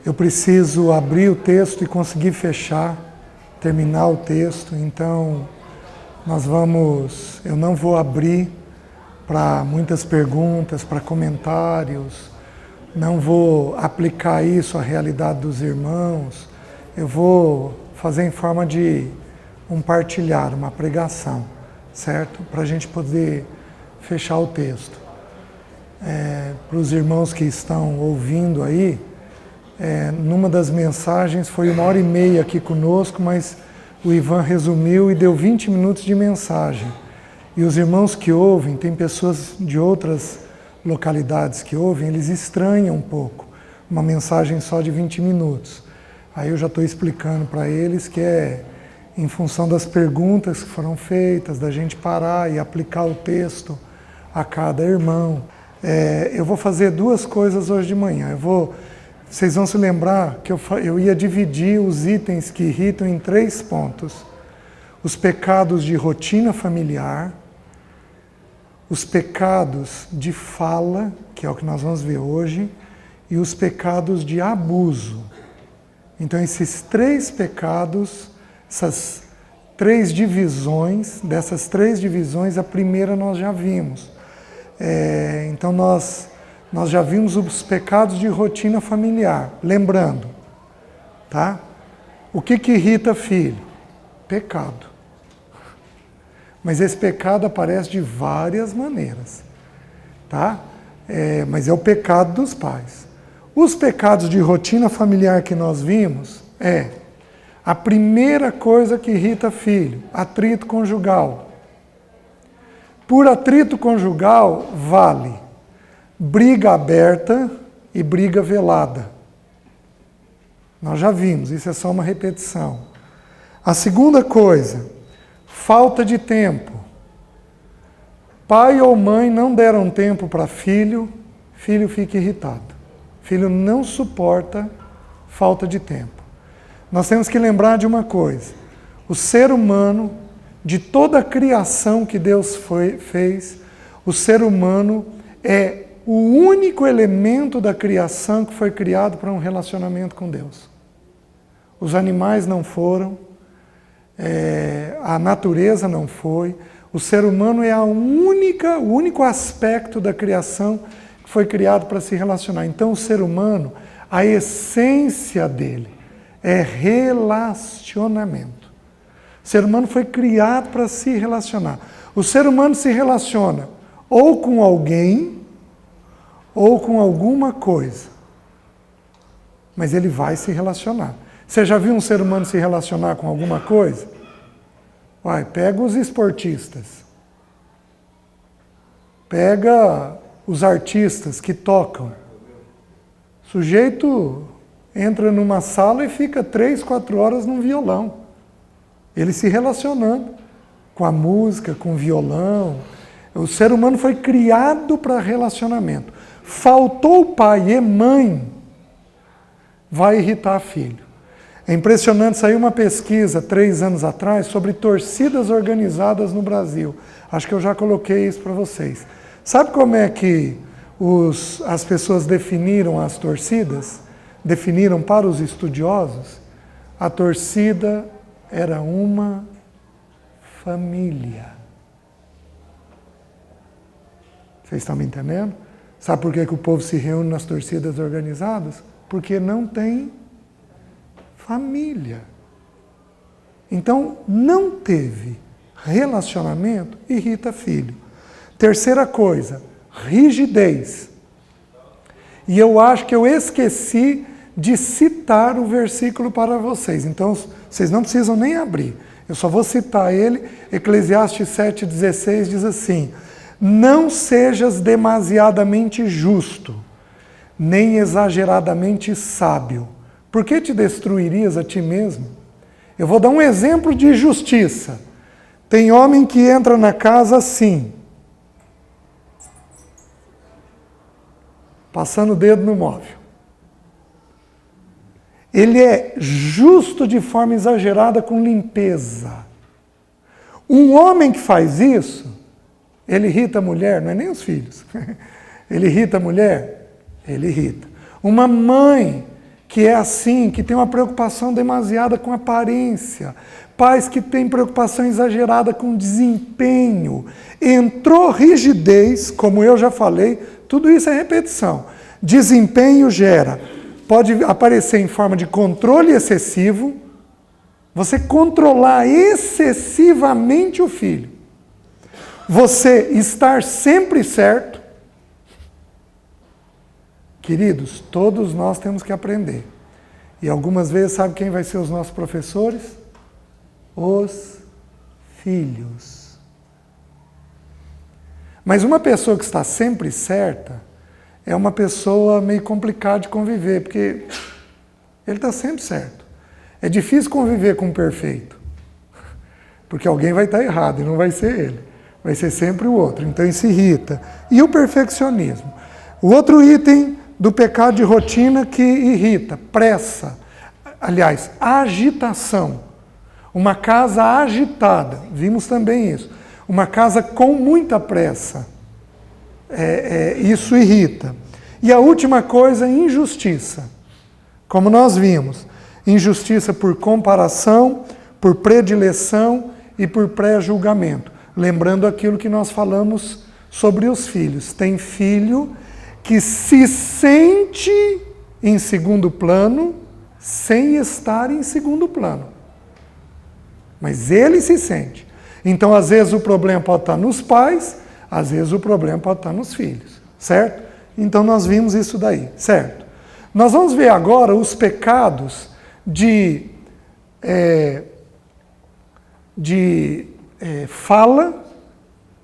eu preciso abrir o texto e conseguir fechar, terminar o texto, então eu não vou abrir para muitas perguntas, para comentários, não vou aplicar isso à realidade dos irmãos, eu vou fazer em forma de um partilhar, uma pregação, certo? Para a gente poder fechar o texto. Para os irmãos que estão ouvindo aí, numa das mensagens foi 1h30 aqui conosco, mas o Ivan resumiu e deu 20 minutos de mensagem. E os irmãos que ouvem, tem pessoas de outras localidades que ouvem, eles estranham um pouco uma mensagem só de 20 minutos. Aí eu já estou explicando para eles que é em função das perguntas que foram feitas, da gente parar e aplicar o texto a cada irmão. Eu vou fazer duas coisas hoje de manhã. Vocês vão se lembrar que eu ia dividir os itens que irritam em 3 pontos. Os pecados de rotina familiar, os pecados de fala, que é o que nós vamos ver hoje, e os pecados de abuso. Então esses 3 pecados, essas 3 divisões, dessas 3 divisões, a primeira nós já vimos. Então nós já vimos os pecados de rotina familiar, lembrando, tá? O que irrita filho? Pecado. Mas esse pecado aparece de várias maneiras, tá? Mas é o pecado dos pais. Os pecados de rotina familiar que nós vimos a primeira coisa que irrita filho, atrito conjugal. Por atrito conjugal, vale briga aberta e briga velada. Nós já vimos, isso é só uma repetição. A segunda coisa, falta de tempo. Pai ou mãe não deram tempo para filho, filho fica irritado. Filho não suporta falta de tempo. Nós temos que lembrar de uma coisa. O ser humano, de toda a criação que Deus fez, o ser humano é o único elemento da criação que foi criado para um relacionamento com Deus. Os animais não foram, a natureza não foi, o ser humano é o único aspecto da criação que foi criado para se relacionar. Então o ser humano, a essência dele é relacionamento. O ser humano foi criado para se relacionar. O ser humano se relaciona ou com alguém ou com alguma coisa. Mas ele vai se relacionar. Você já viu um ser humano se relacionar com alguma coisa? Pega os esportistas. Pega os artistas que tocam. O sujeito entra numa sala e fica 3, 4 horas num violão. Ele se relacionando com a música, com o violão. O ser humano foi criado para relacionamento. Faltou pai e mãe, vai irritar filho. É impressionante, saiu uma pesquisa 3 anos atrás sobre torcidas organizadas no Brasil. Acho que eu já coloquei isso para vocês. Sabe como é que as pessoas definiram as torcidas? Definiram para os estudiosos? A torcida era uma família. Vocês estão me entendendo? Sabe por que o povo se reúne nas torcidas organizadas? Porque não tem família. Então, não teve relacionamento, irrita filho. Terceira coisa, rigidez. E eu acho que eu esqueci de citar o versículo para vocês. Então, vocês não precisam nem abrir. Eu só vou citar ele. Eclesiastes 7,16 diz assim: não sejas demasiadamente justo, nem exageradamente sábio. Por que te destruirias a ti mesmo? Eu vou dar um exemplo de justiça. Tem homem que entra na casa assim, passando o dedo no móvel. Ele é justo de forma exagerada com limpeza. Um homem que faz isso, ele irrita a mulher, não é nem os filhos. Ele irrita a mulher? Ele irrita. Uma mãe que é assim, que tem uma preocupação demasiada com aparência, pais que têm preocupação exagerada com desempenho. Entrou rigidez, como eu já falei, tudo isso é repetição. Desempenho pode aparecer em forma de controle excessivo, você controlar excessivamente o filho. Você estar sempre certo. Queridos, todos nós temos que aprender. E algumas vezes, sabe quem vai ser os nossos professores? Os filhos. Mas uma pessoa que está sempre certa é uma pessoa meio complicada de conviver, porque ele está sempre certo. É difícil conviver com o perfeito, porque alguém vai estar errado e não vai ser ele. Vai ser sempre o outro. Então isso irrita. E o perfeccionismo? O outro item do pecado de rotina que irrita, pressa. Aliás, agitação. Uma casa agitada, vimos também isso. Uma casa com muita pressa. Isso irrita. E a última coisa, injustiça. Como nós vimos, injustiça por comparação, por predileção e por pré-julgamento. Lembrando aquilo que nós falamos sobre os filhos. Tem filho que se sente em segundo plano sem estar em segundo plano. Mas ele se sente. Então, às vezes, o problema pode estar nos pais, às vezes o problema pode estar nos filhos, certo? Então, nós vimos isso daí, certo? Nós vamos ver agora os pecados de fala,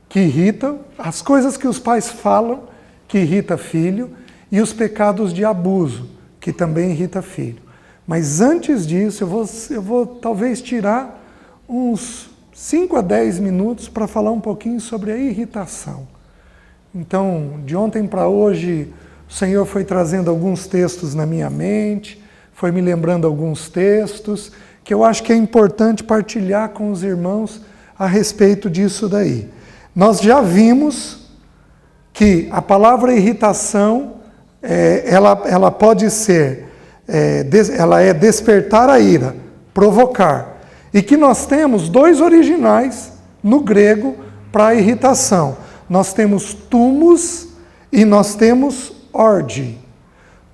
que irrita, as coisas que os pais falam, que irrita filho, e os pecados de abuso, que também irrita filho. Mas antes disso, eu vou talvez tirar uns 5 a 10 minutos para falar um pouquinho sobre a irritação. Então, de ontem para hoje, o Senhor foi trazendo alguns textos na minha mente, foi me lembrando alguns textos, que eu acho que é importante partilhar com os irmãos a respeito disso daí. Nós já vimos que a palavra irritação, ela pode ser, ela é despertar a ira, provocar. E que nós temos 2 originais no grego para a irritação. Nós temos tumos e nós temos orge.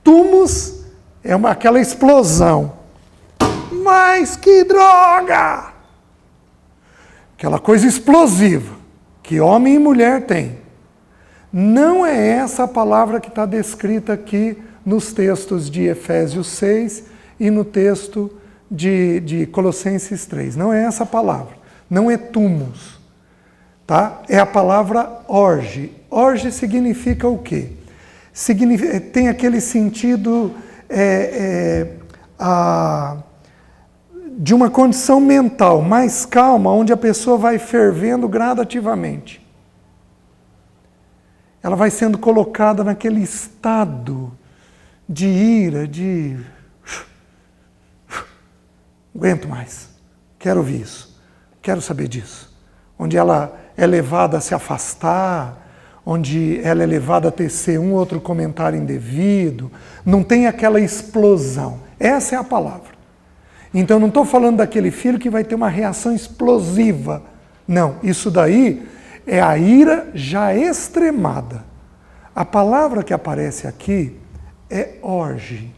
Tumos é aquela explosão. Mas que droga! Aquela coisa explosiva que homem e mulher têm. Não é essa a palavra que está descrita aqui nos textos de Efésios 6 e no texto de Colossenses 3. Não é essa a palavra. Não é tumos. Tá? É a palavra orge. Orge significa o quê? Tem aquele sentido de uma condição mental mais calma, onde a pessoa vai fervendo gradativamente. Ela vai sendo colocada naquele estado de ira, de... Não aguento mais, quero ouvir isso, quero saber disso. Onde ela é levada a se afastar, onde ela é levada a tecer um outro comentário indevido, não tem aquela explosão. Essa é a palavra. Então não estou falando daquele filho que vai ter uma reação explosiva. Não, isso daí é a ira já extremada. A palavra que aparece aqui é orge,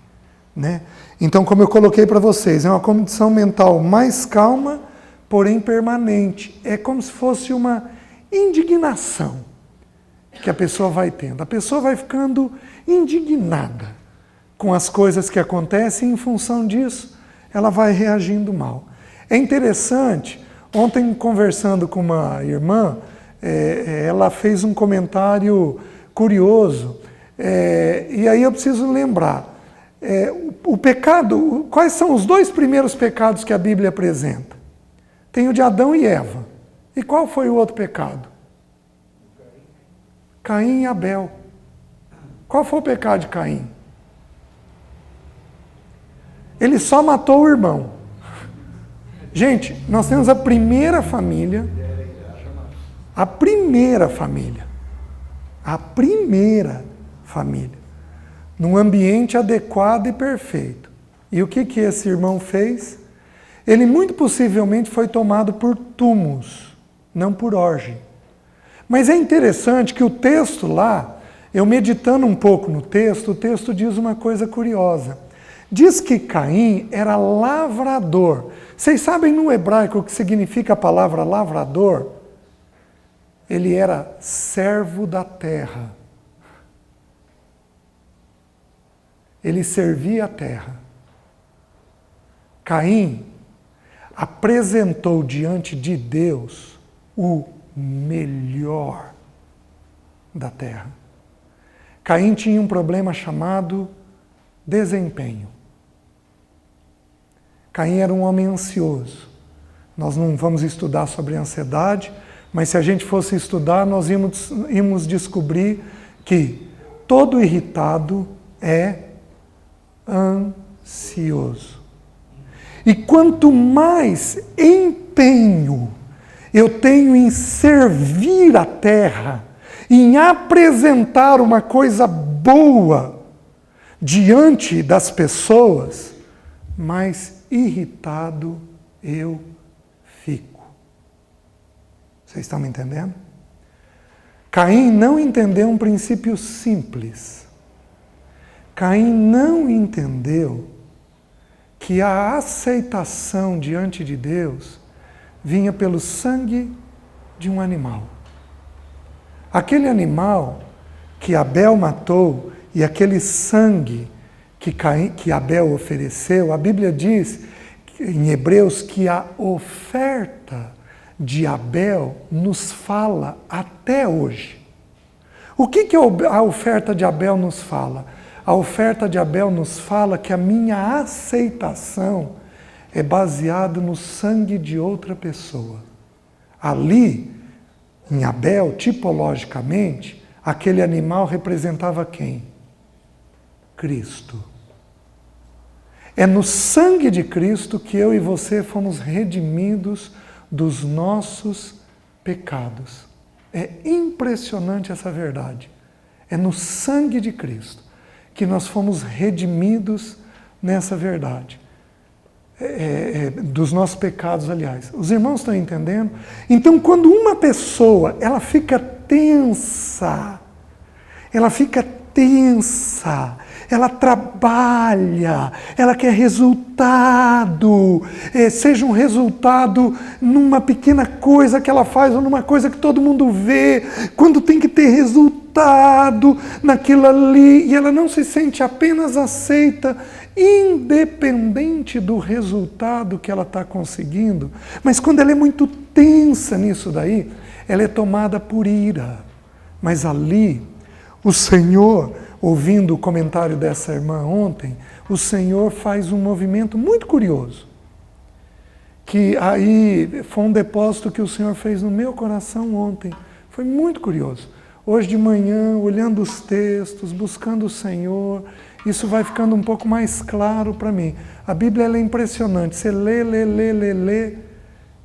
né? Então, como eu coloquei para vocês, é uma condição mental mais calma, porém permanente. É como se fosse uma indignação que a pessoa vai tendo. A pessoa vai ficando indignada com as coisas que acontecem e, em função disso, ela vai reagindo mal. É interessante, ontem conversando com uma irmã, ela fez um comentário curioso, e aí eu preciso lembrar. O pecado, quais são os 2 primeiros pecados que a Bíblia apresenta? Tem o de Adão e Eva. E qual foi o outro pecado? Caim e Abel. Qual foi o pecado de Caim? Ele só matou o irmão. Gente, nós temos a primeira família. A primeira família. A primeira família. num ambiente adequado e perfeito. E o que esse irmão fez? Ele muito possivelmente foi tomado por túmulos, não por orgia. Mas é interessante que o texto lá, eu meditando um pouco no texto, o texto diz uma coisa curiosa. Diz que Caim era lavrador. Vocês sabem no hebraico o que significa a palavra lavrador? Ele era servo da terra. Ele servia a terra. Caim apresentou diante de Deus o melhor da terra. Caim tinha um problema chamado desempenho. Caim era um homem ansioso. Nós não vamos estudar sobre ansiedade, mas se a gente fosse estudar, nós íamos descobrir que todo irritado é ansioso. E quanto mais empenho eu tenho em servir a terra, em apresentar uma coisa boa diante das pessoas, mais irritado eu fico. Vocês estão me entendendo? Caim não entendeu um princípio simples. Caim não entendeu que a aceitação diante de Deus vinha pelo sangue de um animal. Aquele animal que Abel matou e aquele sangue que Abel ofereceu, a Bíblia diz em Hebreus que a oferta de Abel nos fala até hoje. O que a oferta de Abel nos fala? A oferta de Abel nos fala que a minha aceitação é baseada no sangue de outra pessoa. Ali, em Abel, tipologicamente, aquele animal representava quem? Cristo. É no sangue de Cristo que eu e você fomos redimidos dos nossos pecados. É impressionante essa verdade. É no sangue de Cristo que nós fomos redimidos nessa verdade. Dos nossos pecados, aliás. Os irmãos estão entendendo? Então, quando uma pessoa, ela fica tensa, ela trabalha, ela quer resultado, seja um resultado numa pequena coisa que ela faz ou numa coisa que todo mundo vê, quando tem que ter resultado naquilo ali, e ela não se sente apenas aceita, independente do resultado que ela está conseguindo, mas quando ela é muito tensa nisso daí, ela é tomada por ira. Mas ali, o Senhor, ouvindo o comentário dessa irmã ontem, o Senhor faz um movimento muito curioso, que aí foi um depósito que o Senhor fez no meu coração ontem. Foi muito curioso. Hoje de manhã, olhando os textos, buscando o Senhor, isso vai ficando um pouco mais claro para mim. A Bíblia ela é impressionante. Você lê,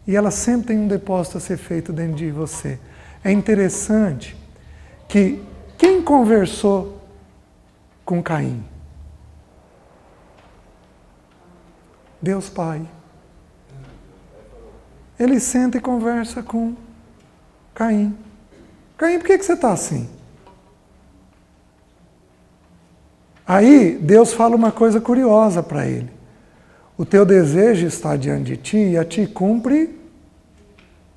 e ela sempre tem um depósito a ser feito dentro de você. É interessante que quem conversou com Caim? Deus Pai. Ele senta e conversa com Caim. Caim, por que você está assim? Aí Deus fala uma coisa curiosa para ele. O teu desejo está diante de ti e a ti cumpre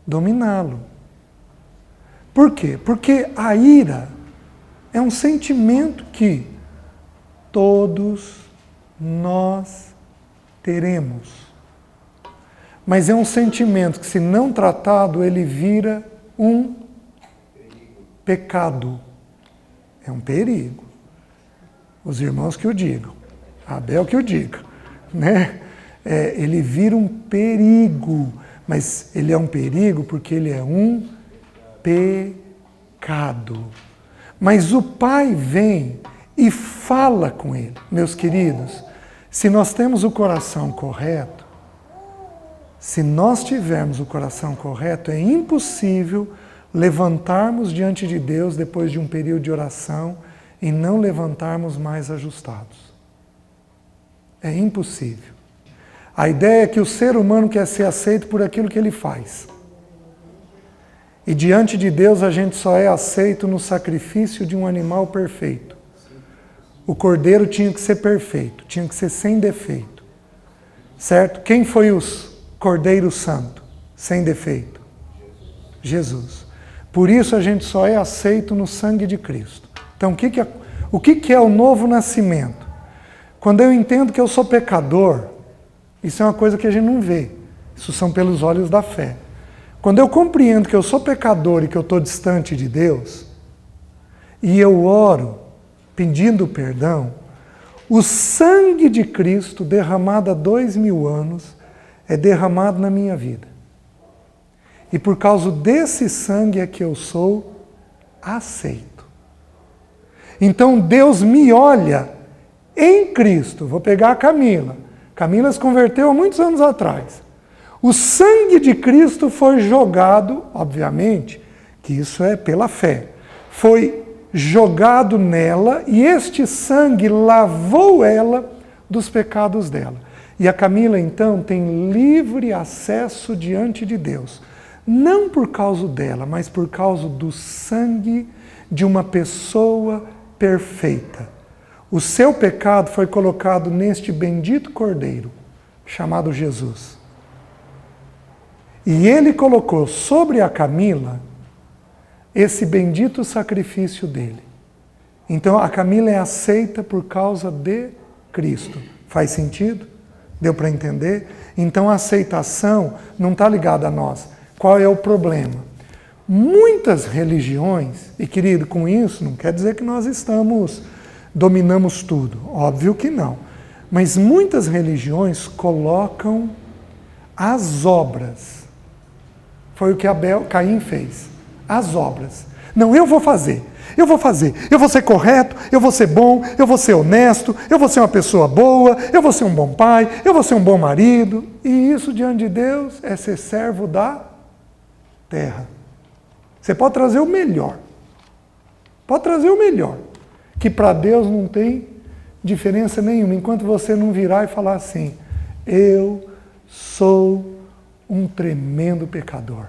dominá-lo. Por quê? Porque a ira é um sentimento que todos nós teremos. Mas é um sentimento que, se não tratado, ele vira um pecado. É um perigo. Os irmãos que o digam. Abel que o diga. Né? Ele vira um perigo. Mas ele é um perigo porque ele é um pecado. Mas o Pai vem e fala com ele. Meus queridos, se nós temos o coração correto, se nós tivermos o coração correto, é impossível levantarmos diante de Deus depois de um período de oração e não levantarmos mais ajustados. É impossível. A ideia é que o ser humano quer ser aceito por aquilo que ele faz. E diante de Deus a gente só é aceito no sacrifício de um animal perfeito. O cordeiro tinha que ser perfeito, tinha que ser sem defeito. Certo? Quem foi o Cordeiro Santo, sem defeito? Jesus. Por isso a gente só é aceito no sangue de Cristo. Então o que é o novo nascimento? Quando eu entendo que eu sou pecador, isso é uma coisa que a gente não vê. Isso são pelos olhos da fé. Quando eu compreendo que eu sou pecador e que eu estou distante de Deus, e eu oro pedindo perdão, o sangue de Cristo derramado há 2000 anos é derramado na minha vida. E por causa desse sangue é que eu sou aceito. Então Deus me olha em Cristo. Vou pegar a Camila. Camila se converteu há muitos anos atrás. O sangue de Cristo foi jogado, obviamente, que isso é pela fé, foi jogado nela e este sangue lavou ela dos pecados dela. E a Camila, então, tem livre acesso diante de Deus. Não por causa dela, mas por causa do sangue de uma pessoa perfeita. O seu pecado foi colocado neste bendito Cordeiro, chamado Jesus. E ele colocou sobre a Camila esse bendito sacrifício dele. Então a Camila é aceita por causa de Cristo. Faz sentido? Deu para entender? Então a aceitação não está ligada a nós. Qual é o problema? Muitas religiões, e querido, com isso não quer dizer que nós dominamos tudo. Óbvio que não. Mas muitas religiões colocam as obras. Foi o que Caim fez. As obras. Não, eu vou fazer. Eu vou ser correto, eu vou ser bom, eu vou ser honesto, eu vou ser uma pessoa boa, eu vou ser um bom pai, eu vou ser um bom marido. E isso diante de Deus é ser servo da terra. Você pode trazer o melhor. Pode trazer o melhor. Que para Deus não tem diferença nenhuma. Enquanto você não virar e falar assim, eu sou um tremendo pecador.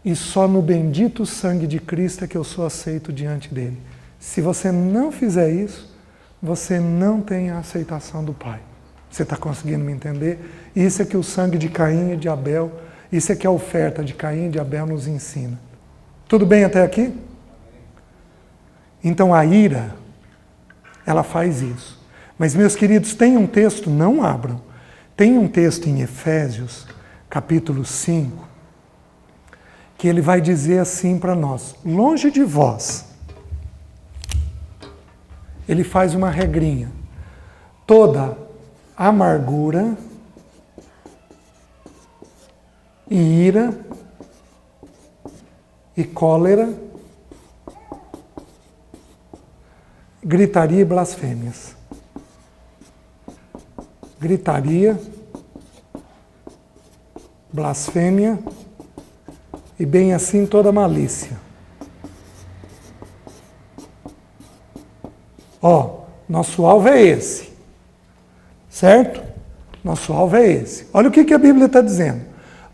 E só no bendito sangue de Cristo é que eu sou aceito diante dele. Se você não fizer isso, você não tem a aceitação do Pai. Você está conseguindo me entender? Isso é que o sangue de Caim e de Abel, isso é que a oferta de Caim e de Abel nos ensina. Tudo bem até aqui? Então a ira, ela faz isso. Mas meus queridos, tem um texto, não abram, tem um texto em Efésios, capítulo 5, que ele vai dizer assim para nós, longe de vós, ele faz uma regrinha, toda amargura e ira e cólera, gritaria e blasfêmias. Gritaria, blasfêmia e bem assim toda malícia. Ó, nosso alvo é esse, certo? Nosso alvo é esse. Olha o que a Bíblia está dizendo.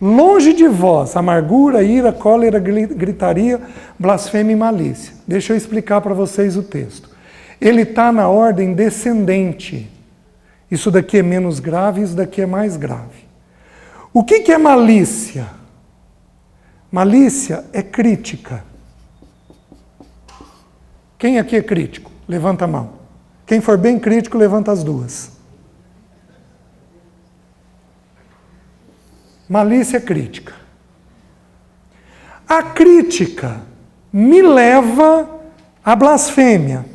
Longe de vós, amargura, ira, cólera, gritaria, blasfêmia e malícia. Deixa eu explicar para vocês o texto. Ele está na ordem descendente. Isso daqui é menos grave, isso daqui é mais grave. O que é malícia? Malícia é crítica. Quem aqui é crítico? Levanta a mão. Quem for bem crítico, levanta as duas. Malícia é crítica. A crítica me leva à blasfêmia.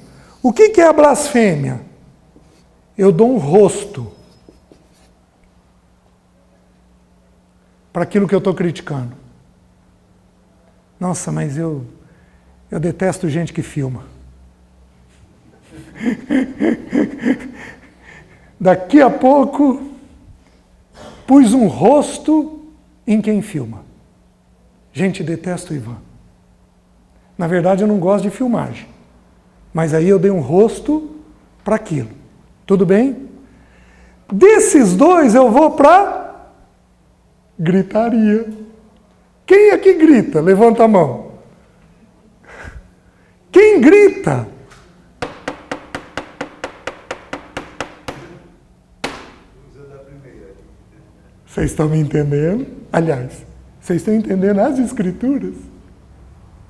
O que é a blasfêmia? Eu dou um rosto para aquilo que eu estou criticando. Nossa, mas eu detesto gente que filma. Daqui a pouco, pus um rosto em quem filma. Gente, detesto o Ivan. Na verdade, eu não gosto de filmagem. Mas aí eu dei um rosto para aquilo. Tudo bem? Desses dois eu vou para gritaria. Quem aqui grita? Levanta a mão. Quem grita? Vocês estão me entendendo? Aliás, vocês estão entendendo as Escrituras?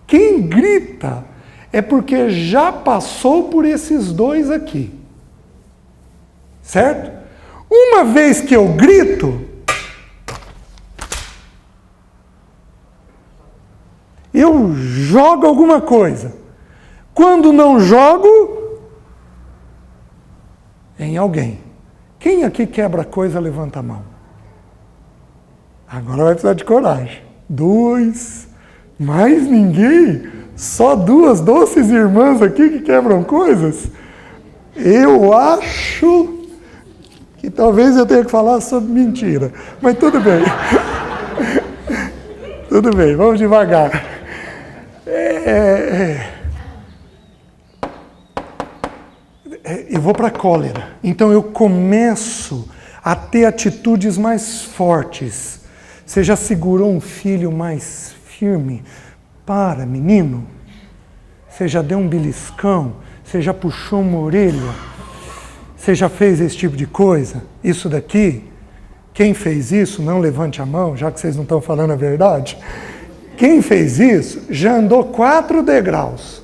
Quem grita é porque já passou por esses dois aqui. Certo? Uma vez que eu grito, eu jogo alguma coisa. Quando não jogo, em alguém. Quem aqui quebra coisa, levanta a mão. Agora vai precisar de coragem. 2, mais ninguém? Só 2 doces irmãs aqui que quebram coisas? Eu acho que talvez eu tenha que falar sobre mentira. Mas tudo bem. Tudo bem, vamos devagar. Eu vou para a cólera. Então eu começo a ter atitudes mais fortes. Você já segurou um filho mais firme? Para, menino. Você já deu um beliscão? Você já puxou uma orelha? Você já fez esse tipo de coisa? Isso daqui? Quem fez isso? Não levante a mão, já que vocês não estão falando a verdade. Quem fez isso já andou 4 degraus.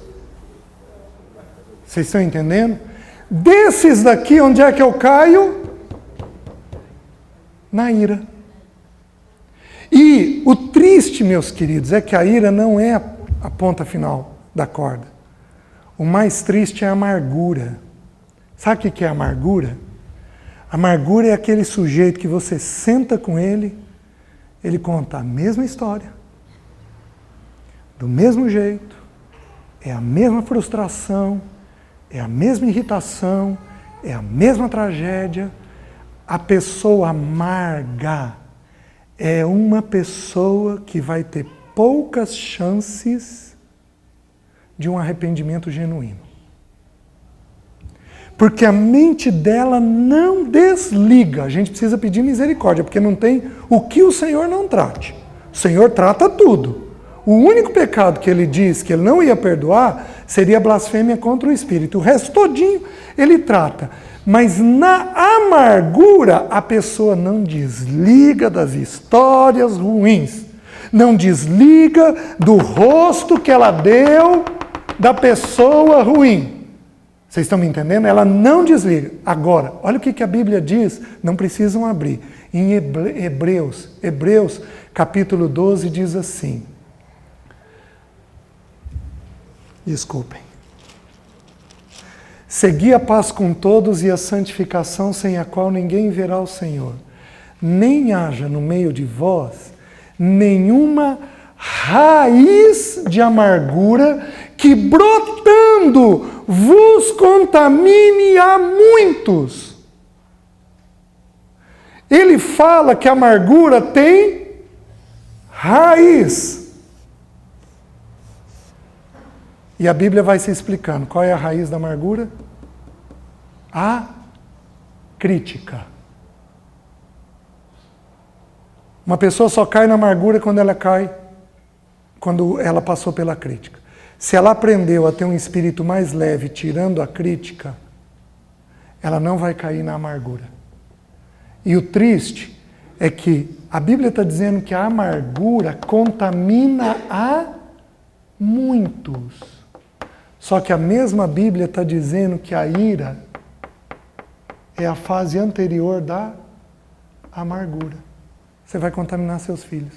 Vocês estão entendendo? Desses daqui, onde é que eu caio? Na ira. E o triste, meus queridos, é que a ira não é a ponta final da corda. O mais triste é a amargura. Sabe o que é amargura? Amargura é aquele sujeito que você senta com ele, ele conta a mesma história, do mesmo jeito, é a mesma frustração, é a mesma irritação, é a mesma tragédia. A pessoa amarga é uma pessoa que vai ter poucas chances de um arrependimento genuíno. Porque a mente dela não desliga. A gente precisa pedir misericórdia, porque não tem o que o Senhor não trate. O Senhor trata tudo. O único pecado que ele diz que ele não ia perdoar seria a blasfêmia contra o Espírito. O resto todinho ele trata. Mas na amargura, a pessoa não desliga das histórias ruins. Não desliga do rosto que ela deu da pessoa ruim. Vocês estão me entendendo? Ela não desliga. Agora, olha o que a Bíblia diz, não precisam abrir. Em Hebreus capítulo 12 diz assim. Desculpem. Segui a paz com todos e a santificação sem a qual ninguém verá o Senhor. Nem haja no meio de vós nenhuma raiz de amargura que brotando vos contamine a muitos. Ele fala que a amargura tem raiz. E a Bíblia vai se explicando. Qual é a raiz da amargura? A crítica. Uma pessoa só cai na amargura quando ela passou pela crítica. Se ela aprendeu a ter um espírito mais leve, tirando a crítica, ela não vai cair na amargura. E o triste é que a Bíblia está dizendo que a amargura contamina a muitos. Só que a mesma Bíblia está dizendo que a ira é a fase anterior da amargura. Você vai contaminar seus filhos.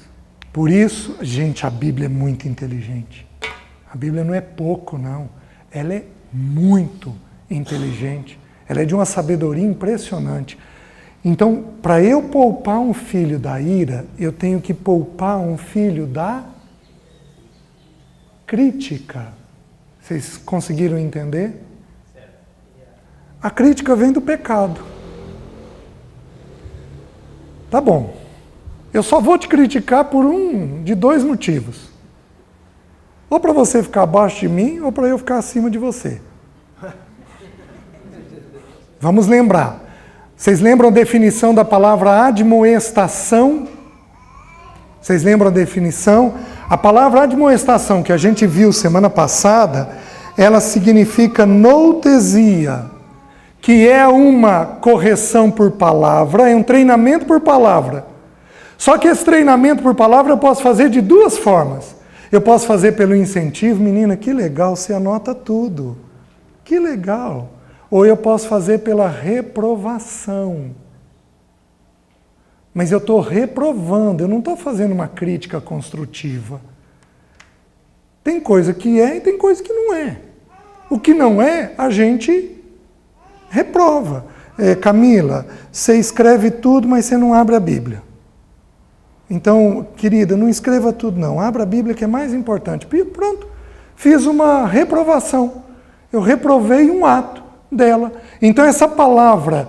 Por isso, gente, a Bíblia é muito inteligente. A Bíblia não é pouco, não. Ela é muito inteligente. Ela é de uma sabedoria impressionante. Então, para eu poupar um filho da ira, eu tenho que poupar um filho da crítica. Vocês conseguiram entender? A crítica vem do pecado. Tá bom. Eu só vou te criticar de 2 motivos. Ou para você ficar abaixo de mim, ou para eu ficar acima de você. Vamos lembrar. Vocês lembram a definição da palavra admoestação? Vocês lembram a definição? A palavra admoestação que a gente viu semana passada, ela significa noutesia, que é uma correção por palavra, é um treinamento por palavra. Só que esse treinamento por palavra eu posso fazer de duas formas. Eu posso fazer pelo incentivo, menina, que legal, você anota tudo. Que legal. Ou eu posso fazer pela reprovação. Mas eu estou reprovando, eu não estou fazendo uma crítica construtiva. Tem coisa que é e tem coisa que não é. O que não é, a gente reprova. Camila, você escreve tudo, mas você não abre a Bíblia. Então, querida, não escreva tudo não. Abra a Bíblia que é mais importante. Pronto, fiz uma reprovação. Eu reprovei um ato dela. Então essa palavra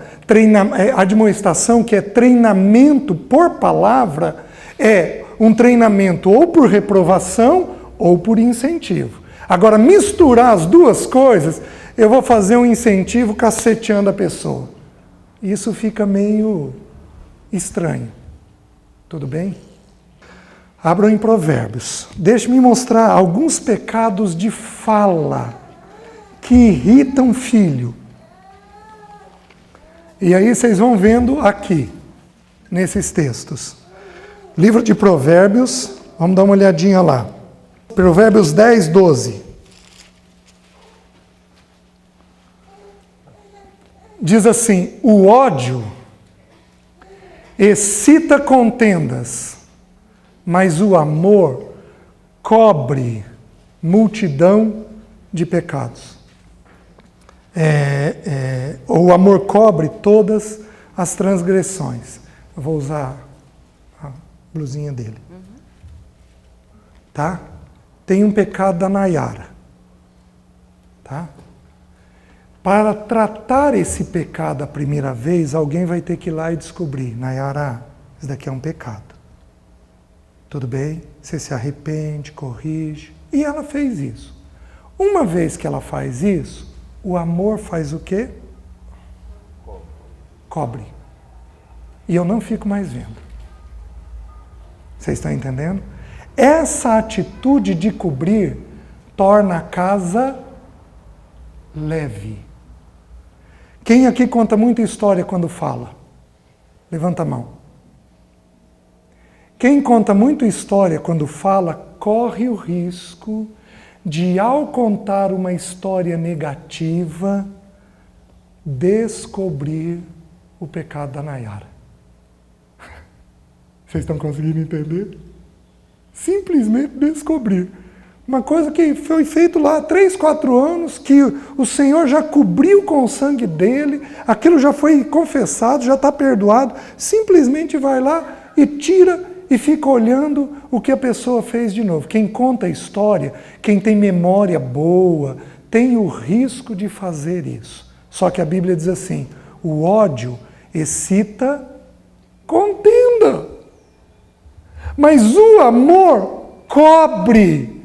admoestação, que é treinamento por palavra, é um treinamento ou por reprovação ou por incentivo. Agora, misturar as duas coisas, eu vou fazer um incentivo caceteando a pessoa. Isso fica meio estranho. Tudo bem? Abram em Provérbios. Deixe-me mostrar alguns pecados de fala que irritam filho. E aí vocês vão vendo aqui, nesses textos. Livro de Provérbios, vamos dar uma olhadinha lá. Provérbios 10, 12. Diz assim: o ódio excita contendas, mas o amor cobre multidão de pecados. O amor cobre todas as transgressões. Eu vou usar a blusinha dele. Tá? Tem um pecado da Nayara. Tá? Para tratar esse pecado a primeira vez, alguém vai ter que ir lá e descobrir. Nayara, isso daqui é um pecado. Tudo bem? Você se arrepende, corrige. E ela fez isso. Uma vez que ela faz isso, o amor faz o quê? Cobre. E eu não fico mais vendo. Vocês estão entendendo? Essa atitude de cobrir torna a casa leve. Quem aqui conta muita história quando fala? Levanta a mão. Quem conta muita história quando fala, corre o risco de, ao contar uma história negativa, descobrir o pecado da Nayara. Vocês estão conseguindo entender? Simplesmente descobrir. Uma coisa que foi feito lá há 3, 4 anos, que o Senhor já cobriu com o sangue dele, aquilo já foi confessado, já está perdoado, simplesmente vai lá e tira e fica olhando o que a pessoa fez de novo. Quem conta a história, quem tem memória boa, tem o risco de fazer isso. Só que a Bíblia diz assim, o ódio excita contenda, mas o amor cobre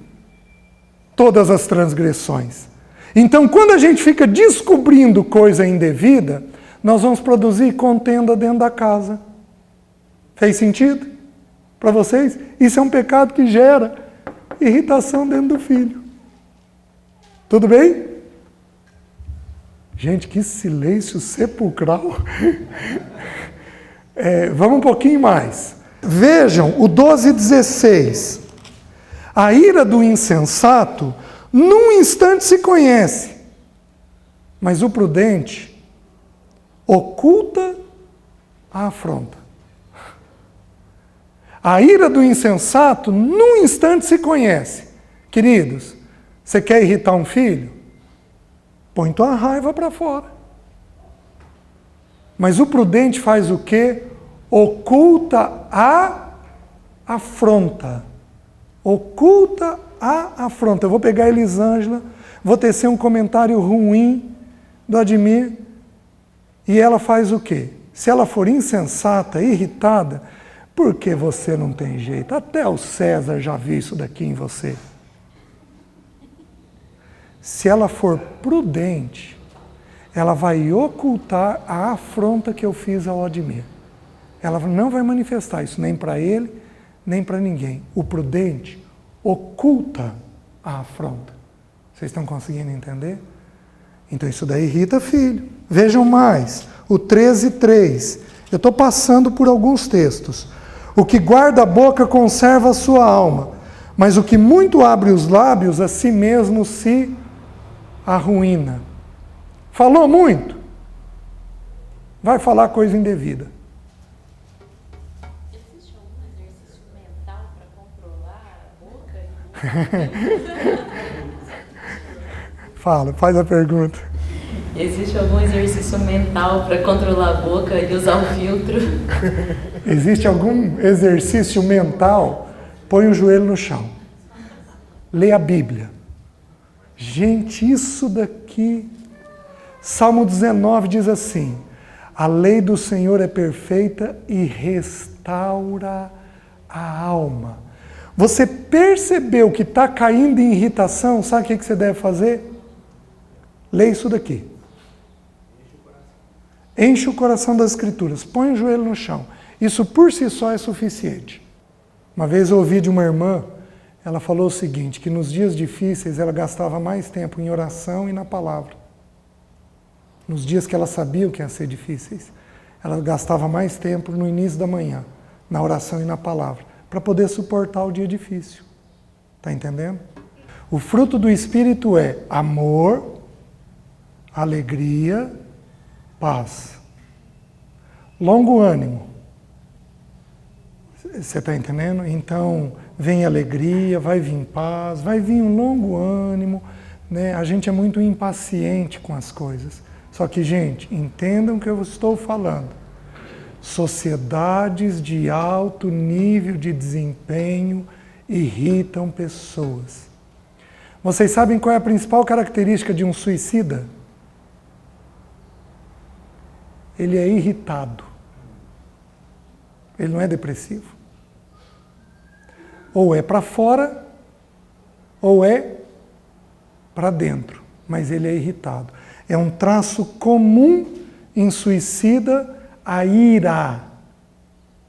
todas as transgressões. Então, quando a gente fica descobrindo coisa indevida, nós vamos produzir contenda dentro da casa. Fez sentido para vocês? Isso é um pecado que gera irritação dentro do filho. Tudo bem? Gente, que silêncio sepulcral. Vamos um pouquinho mais. Vejam o 12:16. A ira do insensato, num instante se conhece, mas o prudente oculta a afronta. A ira do insensato, num instante se conhece. Queridos, você quer irritar um filho? Põe tua raiva para fora. Mas o prudente faz o quê? Oculta a afronta. Oculta a afronta. Eu vou pegar a Elisângela, vou tecer um comentário ruim do Admir, e ela faz o quê? Se ela for insensata, irritada, por que você não tem jeito? Até o César já viu isso daqui em você. Se ela for prudente, ela vai ocultar a afronta que eu fiz ao Odmir. Ela não vai manifestar isso nem para ele, nem para ninguém. O prudente oculta a afronta. Vocês estão conseguindo entender? Então isso daí irrita filho. Vejam mais, o 13:3. Eu estou passando por alguns textos. O que guarda a boca conserva a sua alma, mas o que muito abre os lábios, a si mesmo se arruína. Falou muito? Vai falar coisa indevida. Existe algum exercício mental para controlar a boca? Fala, faz a pergunta. Existe algum exercício mental para controlar a boca e usar o filtro? Existe algum exercício mental? Põe o joelho no chão. Lê a Bíblia. Gente, isso daqui... Salmo 19 diz assim: a lei do Senhor é perfeita e restaura a alma. Você percebeu que está caindo em irritação? Sabe o que você deve fazer? Lê isso daqui. Enche o coração das Escrituras. Põe o joelho no chão. Isso por si só é suficiente. Uma vez eu ouvi de uma irmã, ela falou o seguinte, que nos dias difíceis ela gastava mais tempo em oração e na palavra. Nos dias que ela sabia o que ia ser difíceis, ela gastava mais tempo no início da manhã, na oração e na palavra, para poder suportar o dia difícil. Está entendendo? O fruto do Espírito é amor, alegria, paz. Longo ânimo. Você está entendendo? Então, vem alegria, vai vir paz, vai vir um longo ânimo, né? A gente é muito impaciente com as coisas. Só que, gente, entendam o que eu estou falando. Sociedades de alto nível de desempenho irritam pessoas. Vocês sabem qual é a principal característica de um suicida? Ele é irritado. Ele não é depressivo. Ou é para fora, ou é para dentro. Mas ele é irritado. É um traço comum em suicida, a ira.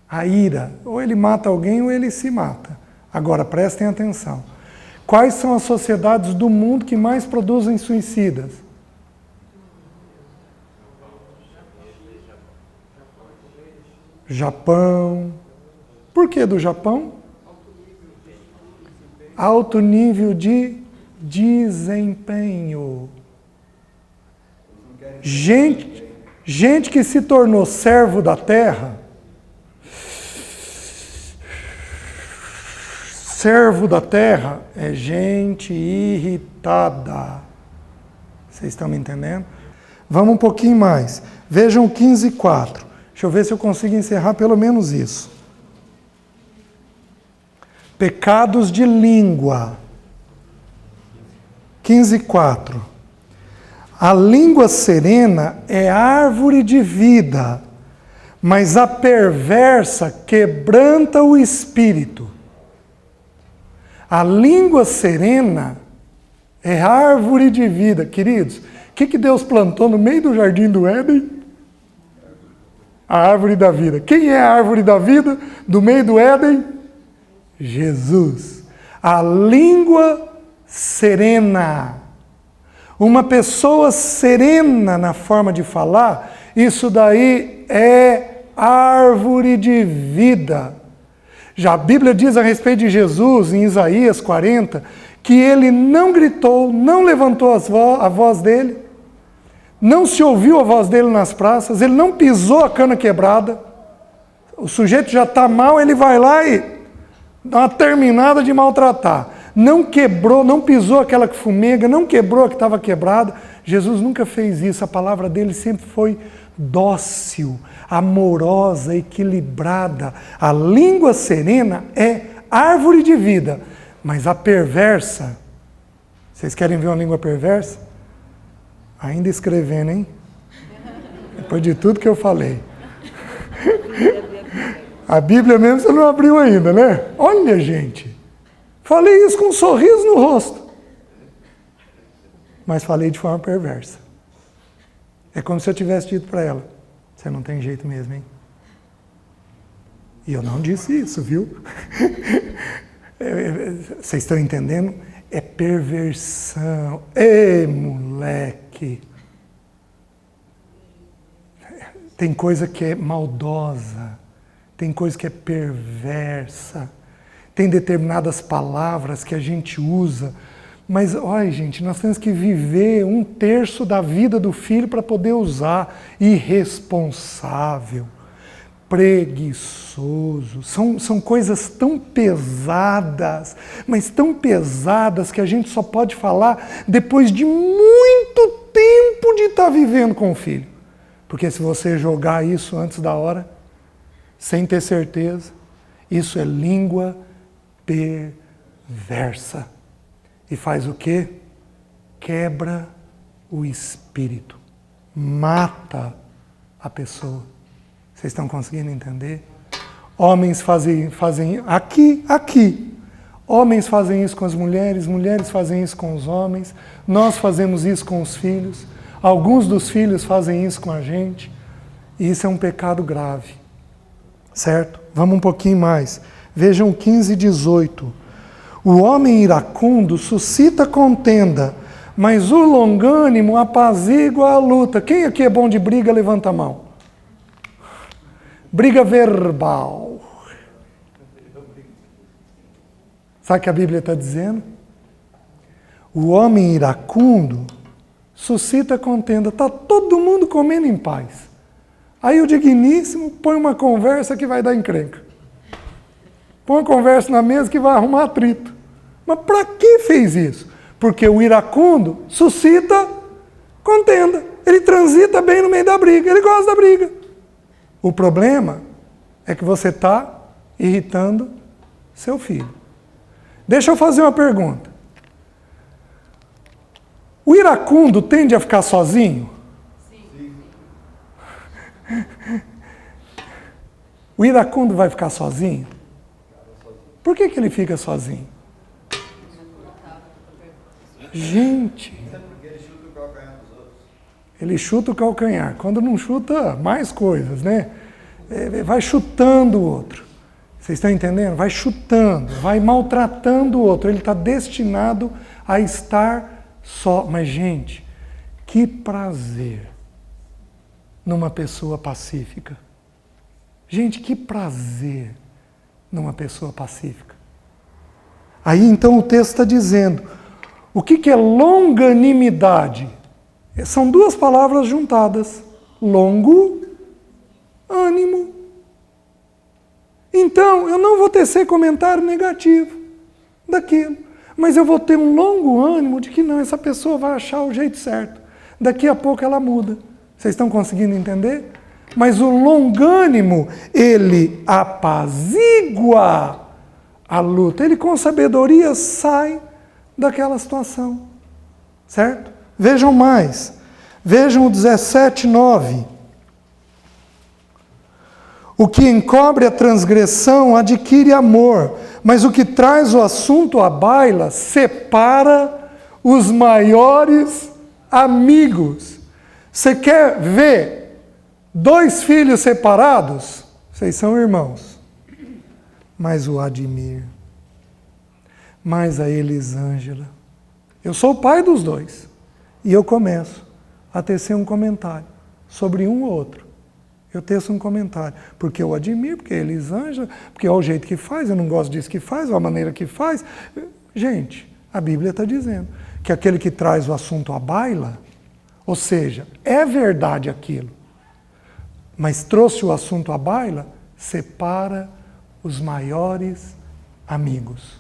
A ira. Ou ele mata alguém ou ele se mata. Agora, prestem atenção. Quais são as sociedades do mundo que mais produzem suicidas? Japão. Por que do Japão? Alto nível de desempenho. Gente que se tornou servo da terra, servo da terra é gente irritada. Vocês estão me entendendo? Vamos um pouquinho mais. Vejam o 15:4. Deixa eu ver se eu consigo encerrar pelo menos isso. Pecados de língua. 15:4. A língua serena é árvore de vida, mas a perversa quebranta o espírito. A língua serena é árvore de vida. Queridos, o que Deus plantou no meio do jardim do Éden? A árvore da vida. Quem é a árvore da vida do meio do Éden? Jesus. A língua serena. Uma pessoa serena na forma de falar, isso daí é árvore de vida. Já a Bíblia diz a respeito de Jesus, em Isaías 40, que ele não gritou, não levantou a voz dele, não se ouviu a voz dele nas praças, ele não pisou a cana quebrada. O sujeito já está mal, ele vai lá e dá uma terminada de maltratar. Não quebrou, não pisou aquela que fumega, não quebrou a que estava quebrada. Jesus nunca fez isso, a palavra dele sempre foi dócil, amorosa, equilibrada. A língua serena é árvore de vida, mas a perversa, vocês querem ver uma língua perversa? Ainda escrevendo, hein? Depois de tudo que eu falei. A Bíblia mesmo você não abriu ainda, né? Olha, gente. Falei isso com um sorriso no rosto. Mas falei de forma perversa. É como se eu tivesse dito para ela, você não tem jeito mesmo, hein? E eu não disse isso, viu? Vocês estão entendendo? É perversão. Ei, moleque! Tem coisa que é maldosa, tem coisa que é perversa, tem determinadas palavras que a gente usa, mas, olha, gente, nós temos que viver 1/3 da vida do filho para poder usar. Irresponsável, preguiçoso, são coisas tão pesadas, mas tão pesadas que a gente só pode falar depois de muito tempo de estar vivendo com o filho. Porque se você jogar isso antes da hora, sem ter certeza, isso é língua perversa. E faz o quê? Quebra o espírito. Mata a pessoa. Vocês estão conseguindo entender? Homens fazem aqui. Homens fazem isso com as mulheres fazem isso com os homens, nós fazemos isso com os filhos, alguns dos filhos fazem isso com a gente, e isso é um pecado grave. Certo? Vamos um pouquinho mais. Vejam 15:18. O homem iracundo suscita contenda, mas o longânimo apazigua a luta. Quem aqui é bom de briga, levanta a mão. Briga verbal. Sabe o que a Bíblia está dizendo? O homem iracundo suscita contenda. Está todo mundo comendo em paz. Aí o digníssimo põe uma conversa que vai dar encrenca. Põe uma conversa na mesa que vai arrumar atrito. Mas para que fez isso? Porque o iracundo suscita contenda. Ele transita bem no meio da briga. Ele gosta da briga. O problema é que você está irritando seu filho. Deixa eu fazer uma pergunta. O iracundo tende a ficar sozinho? Sim. O iracundo vai ficar sozinho? Por que ele fica sozinho? Gente, ele chuta o calcanhar. Quando não chuta, mais coisas, né? Vai chutando o outro. Vocês estão entendendo? Vai chutando, vai maltratando o outro. Ele está destinado a estar só. Mas, gente, que prazer numa pessoa pacífica. Gente, que prazer numa pessoa pacífica. Aí, então, o texto está dizendo, o que é longanimidade? São duas palavras juntadas. Longo, ânimo. Então, eu não vou tecer comentário negativo daquilo. Mas eu vou ter um longo ânimo de que não, essa pessoa vai achar o jeito certo. Daqui a pouco ela muda. Vocês estão conseguindo entender? Mas o longânimo, ele apazigua a luta. Ele com sabedoria sai daquela situação. Certo? Vejam mais. Vejam o 17:9. O que encobre a transgressão adquire amor, mas o que traz o assunto à baila separa os maiores amigos. Você quer ver 2 filhos separados? Vocês são irmãos. Mas o Admir, mais a Elisângela. Eu sou o pai dos 2. E eu começo a tecer um comentário sobre um ou outro. Eu teço um comentário, porque eu admiro, porque a Elisângela, porque é o jeito que faz, eu não gosto disso que faz, ou a maneira que faz. Gente, a Bíblia está dizendo que aquele que traz o assunto à baila, ou seja, é verdade aquilo, mas trouxe o assunto à baila, separa os maiores amigos.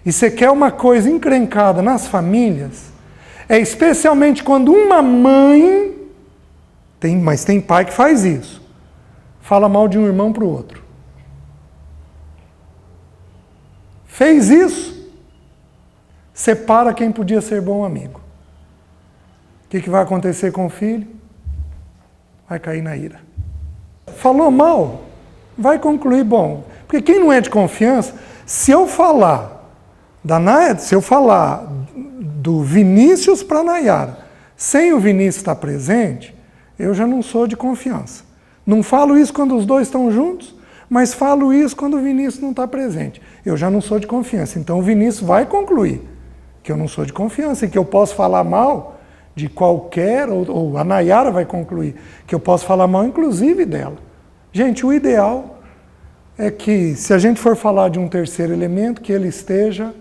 E você quer uma coisa encrencada nas famílias, é especialmente quando uma mãe, mas tem pai que faz isso, fala mal de um irmão para o outro. Fez isso, separa quem podia ser bom amigo. O que vai acontecer com o filho? Vai cair na ira. Falou mal, vai concluir bom. Porque quem não é de confiança, se eu falar do Vinícius para a Nayara, Sem o Vinícius estar presente, eu já não sou de confiança. Não falo isso quando os dois estão juntos, mas falo isso quando o Vinícius não está presente. Eu já não sou de confiança. Então o Vinícius vai concluir que eu não sou de confiança e que eu posso falar mal de qualquer, ou a Nayara vai concluir que eu posso falar mal inclusive dela. Gente, o ideal é que, se a gente for falar de um terceiro elemento, que ele esteja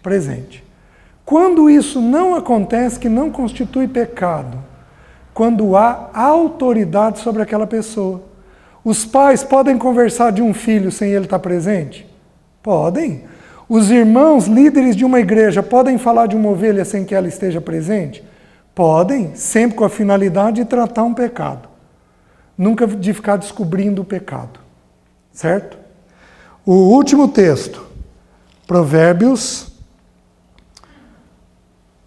presente. Quando isso não acontece, que não constitui pecado, quando há autoridade sobre aquela pessoa. Os pais podem conversar de um filho sem ele estar presente? Podem. Os irmãos, líderes de uma igreja, podem falar de uma ovelha sem que ela esteja presente? Podem, sempre com a finalidade de tratar um pecado. Nunca de ficar descobrindo o pecado. Certo? O último texto, Provérbios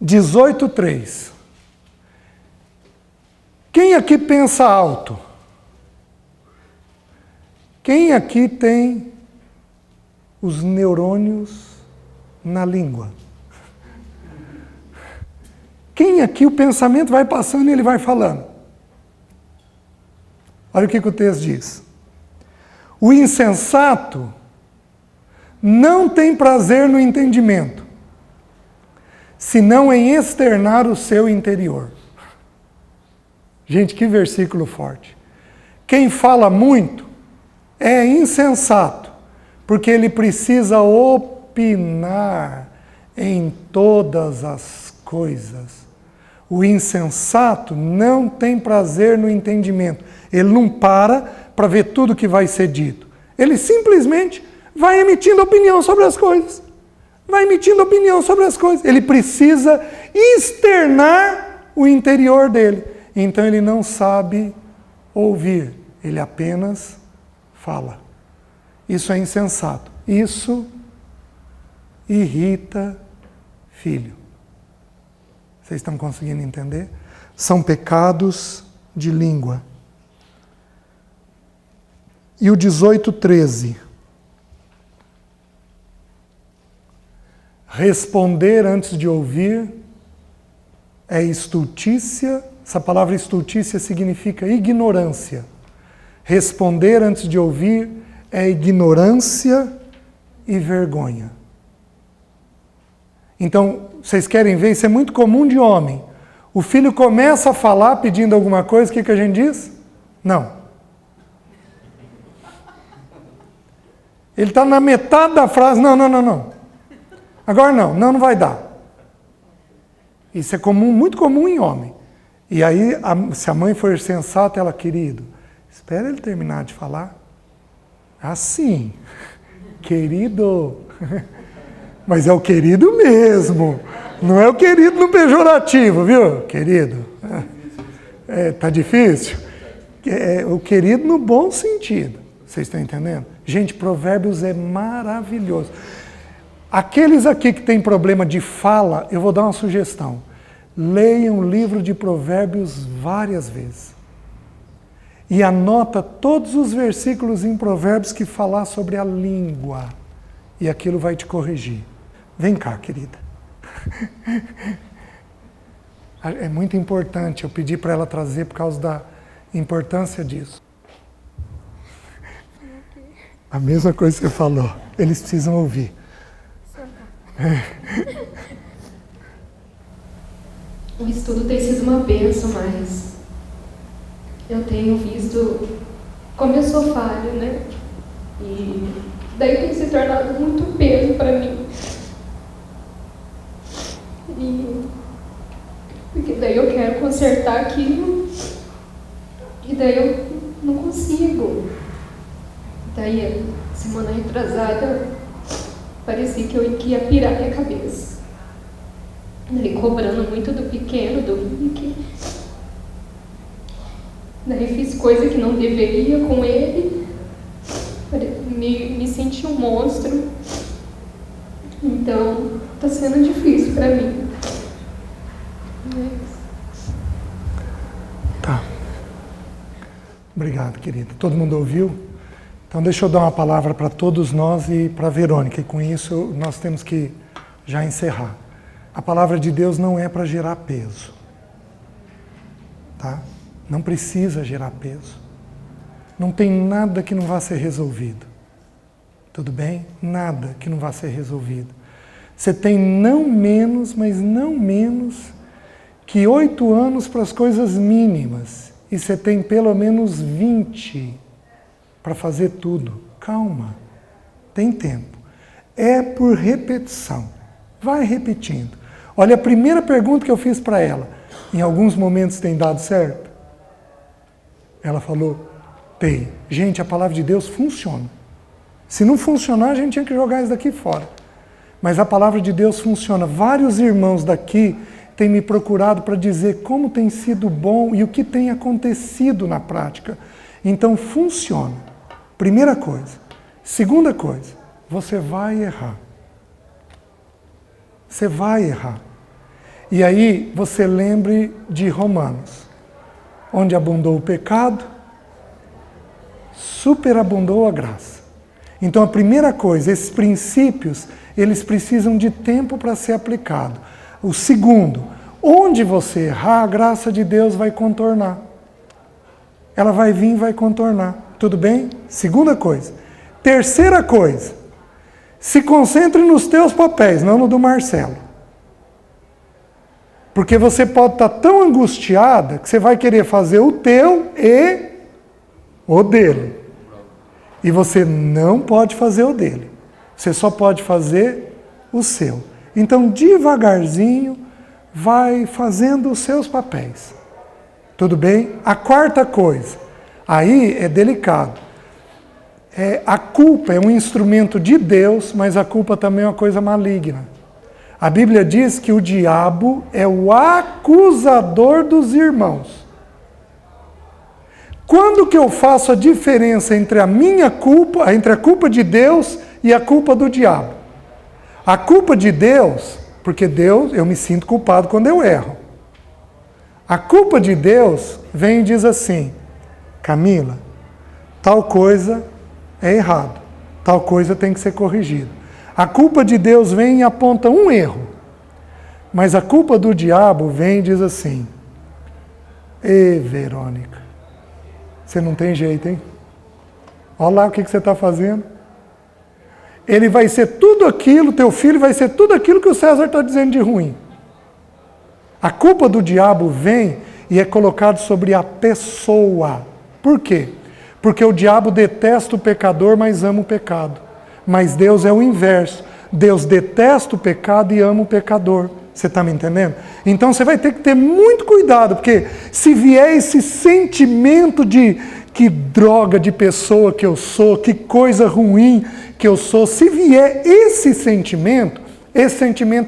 18:3. Quem aqui pensa alto? Quem aqui tem os neurônios na língua? Quem aqui o pensamento vai passando e ele vai falando? Olha o que o texto diz. O insensato não tem prazer no entendimento, senão em externar o seu interior. Gente, que versículo forte. Quem fala muito é insensato, porque ele precisa opinar em todas as coisas. O insensato não tem prazer no entendimento. Ele não para ver tudo que vai ser dito. Ele simplesmente vai emitindo opinião sobre as coisas. Vai emitindo opinião sobre as coisas. Ele precisa externar o interior dele. Então ele não sabe ouvir. Ele apenas fala. Isso é insensato. Isso irrita filho. Vocês estão conseguindo entender? São pecados de língua. E o 18:13. Responder antes de ouvir é estultícia. Essa palavra estultícia significa ignorância. Responder antes de ouvir é ignorância e vergonha. Então, vocês querem ver? Isso é muito comum de homem. O filho começa a falar pedindo alguma coisa, o que a gente diz? Não. Ele está na metade da frase, não. Agora não vai dar. Isso é comum, muito comum em homem. E aí, se a mãe for sensata, ela, querido, espera ele terminar de falar. Assim, querido. Mas é o querido mesmo. Não é o querido no pejorativo, viu? Querido. Tá difícil? É o querido no bom sentido. Vocês estão entendendo? Gente, Provérbios é maravilhoso. Aqueles aqui que têm problema de fala, eu vou dar uma sugestão. Leiam o livro de Provérbios várias vezes. E anota todos os versículos em Provérbios que falar sobre a língua. E aquilo vai te corrigir. Vem cá, querida. É muito importante, eu pedi para ela trazer por causa da importância disso. A mesma coisa que você falou, eles precisam ouvir. O estudo tem sido uma bênção, mas eu tenho visto como eu sou falha, né? E daí tem se tornado muito peso para mim. Porque daí eu quero consertar aquilo e daí eu não consigo. Daí, semana retrasada, parecia que eu ia pirar minha cabeça. Daí, cobrando muito do pequeno, do Rick. Daí, fiz coisa que não deveria com ele. Me senti um monstro. Então, tá sendo difícil para mim. Tá. Obrigado, querida. Todo mundo ouviu? Então, deixa eu dar uma palavra para todos nós e para a Verônica. E com isso, nós temos que já encerrar. A palavra de Deus não é para gerar peso. tá? Não precisa gerar peso. Não tem nada que não vá ser resolvido. Tudo bem? Nada que não vá ser resolvido. Você tem não menos, mas não menos que 8 anos para as coisas mínimas. E você tem pelo menos 20 para fazer tudo. Calma. Tem tempo. É por repetição. Vai repetindo. Olha, a primeira pergunta que eu fiz para ela, em alguns momentos tem dado certo? Ela falou, tem. Gente, a palavra de Deus funciona. Se não funcionar, a gente tinha que jogar isso daqui fora. Mas a palavra de Deus funciona. Vários irmãos daqui têm me procurado para dizer como tem sido bom e o que tem acontecido na prática. Então, funciona. Primeira coisa. Segunda coisa, você vai errar. Você vai errar. E aí, você lembre de Romanos, onde abundou o pecado, superabundou a graça. Então, a primeira coisa, esses princípios, eles precisam de tempo para ser aplicado. O segundo, onde você errar, a graça de Deus vai contornar. Ela vai vir e vai contornar. Tudo bem? Segunda coisa. Terceira coisa, se concentre nos teus papéis, não no do Marcelo. Porque você pode estar tão angustiada que você vai querer fazer o teu e o dele. E você não pode fazer o dele. Você só pode fazer o seu. Então, devagarzinho, vai fazendo os seus papéis. Tudo bem? A quarta coisa, aí é delicado. A culpa é um instrumento de Deus, mas a culpa também é uma coisa maligna. A Bíblia diz que o diabo é o acusador dos irmãos. Quando que eu faço a diferença entre a minha culpa, entre a culpa de Deus e a culpa do diabo? A culpa de Deus, porque Deus, eu me sinto culpado quando eu erro. A culpa de Deus vem e diz assim, Camila, tal coisa é errado, tal coisa tem que ser corrigida. A culpa de Deus vem e aponta um erro, mas a culpa do diabo vem e diz assim, Verônica, você não tem jeito, hein? Olha lá o que você está fazendo. Ele vai ser tudo aquilo, teu filho vai ser tudo aquilo que o César está dizendo de ruim. A culpa do diabo vem e é colocado sobre a pessoa. Por quê? Porque o diabo detesta o pecador, mas ama o pecado. Mas Deus é o inverso. Deus detesta o pecado e ama o pecador. Você está me entendendo? Então você vai ter que ter muito cuidado, porque se vier esse sentimento de que droga de pessoa que eu sou, que coisa ruim que eu sou, se vier esse sentimento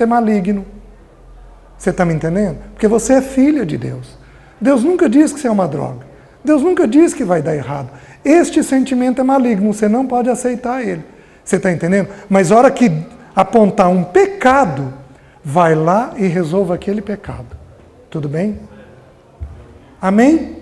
é maligno. Você está me entendendo? Porque você é filha de Deus. Deus nunca diz que você é uma droga. Deus nunca diz que vai dar errado. Este sentimento é maligno, você não pode aceitar ele. Você está entendendo? Mas a hora que apontar um pecado, vai lá e resolva aquele pecado. Tudo bem? Amém?